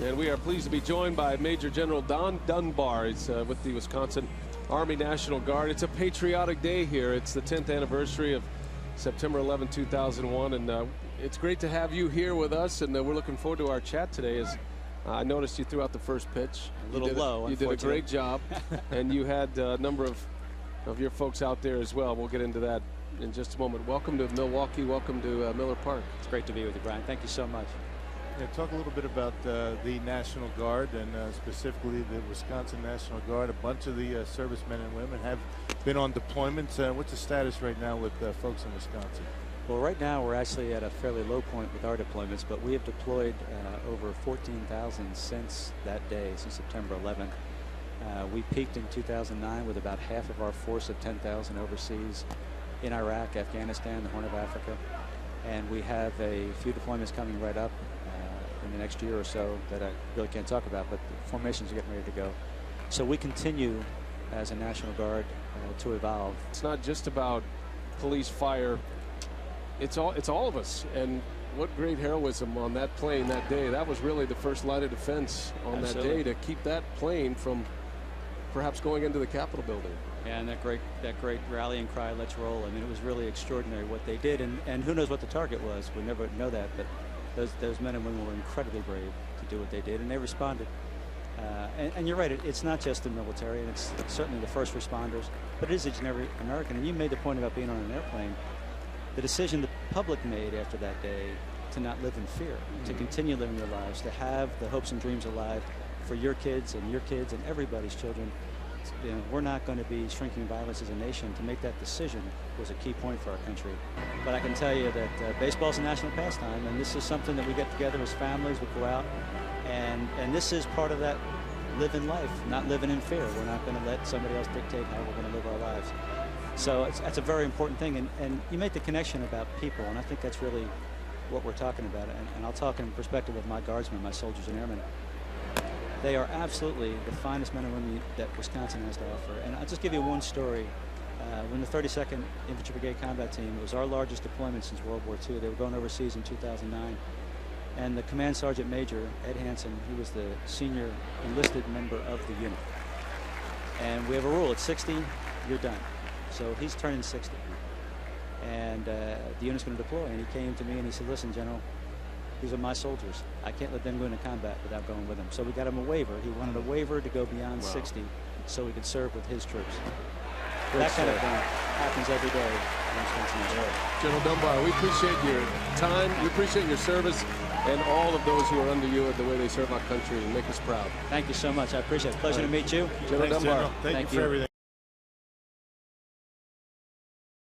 And we are pleased to be joined by Major General Don Dunbar. He's with the Wisconsin Army National Guard. It's a patriotic day here. It's the 10th anniversary of September 11, 2001. And it's great to have you here with us. And we're looking forward to our chat today. As I noticed you threw out the first pitch. A little low, you did a great job. And you had a number of your folks out there as well. We'll get into that in just a moment. Welcome to Milwaukee. Welcome to Miller Park. It's great to be with you, Brian. Thank you so much. Yeah, talk a little bit about the National Guard and specifically the Wisconsin National Guard. A bunch of the servicemen and women have been on deployments. What's the status right now with folks in Wisconsin? Well, right now we're actually at a fairly low point with our deployments, but we have deployed over 14,000 since that day, since September 11th. We peaked in 2009 with about half of our force of 10,000 overseas in Iraq, Afghanistan, the Horn of Africa. And we have a few deployments coming right up in the next year or so that I really can't talk about, but the formations are getting ready to go. So we continue as a National Guard to evolve. It's not just about police, fire. It's all of us. And what great heroism on that plane that day. That was really the first line of defense on Absolutely. that day, to keep that plane from perhaps going into the Capitol building. Yeah, and that great rallying cry, "Let's roll." I mean, it was really extraordinary what they did, and who knows what the target was. We never know that, but those men and women were incredibly brave to do what they did, and they responded. And you're right, it's not just the military, and it's certainly the first responders, but it is each and every American. And you made the point about being on an airplane. The decision the public made after that day to not live in fear, to continue living their lives, to have the hopes and dreams alive for your kids and everybody's children. You know, we're not going to be shrinking violence as a nation. To make that decision was a key point for our country. But I can tell you that baseball is a national pastime, and this is something that we get together as families. We go out, and this is part of that living life, not living in fear. We're not going to let somebody else dictate how we're going to live our lives. So that's a very important thing. And you make the connection about people, and I think that's really what we're talking about. And I'll talk in perspective of my guardsmen, my soldiers and airmen. They are absolutely the finest men and women that Wisconsin has to offer. And I'll just give you one story. When the 32nd Infantry Brigade Combat Team was our largest deployment since World War II. They were going overseas in 2009. And the Command Sergeant Major, Ed Hansen, he was the senior enlisted member of the unit. And we have a rule, at 60, you're done. So he's turning 60. And the unit's going to deploy. And he came to me and he said, "Listen, General, these are my soldiers. I can't let them go into combat without going with them." So we got him a waiver. He wanted a waiver to go beyond 60 so he could serve with his troops. That kind of thing happens every day in Wisconsin. General Dunbar, we appreciate your time. We appreciate your service and all of those who are under you and the way they serve our country and make us proud. Thank you so much. I appreciate it. Pleasure to meet you. General Dunbar. Thank you for everything.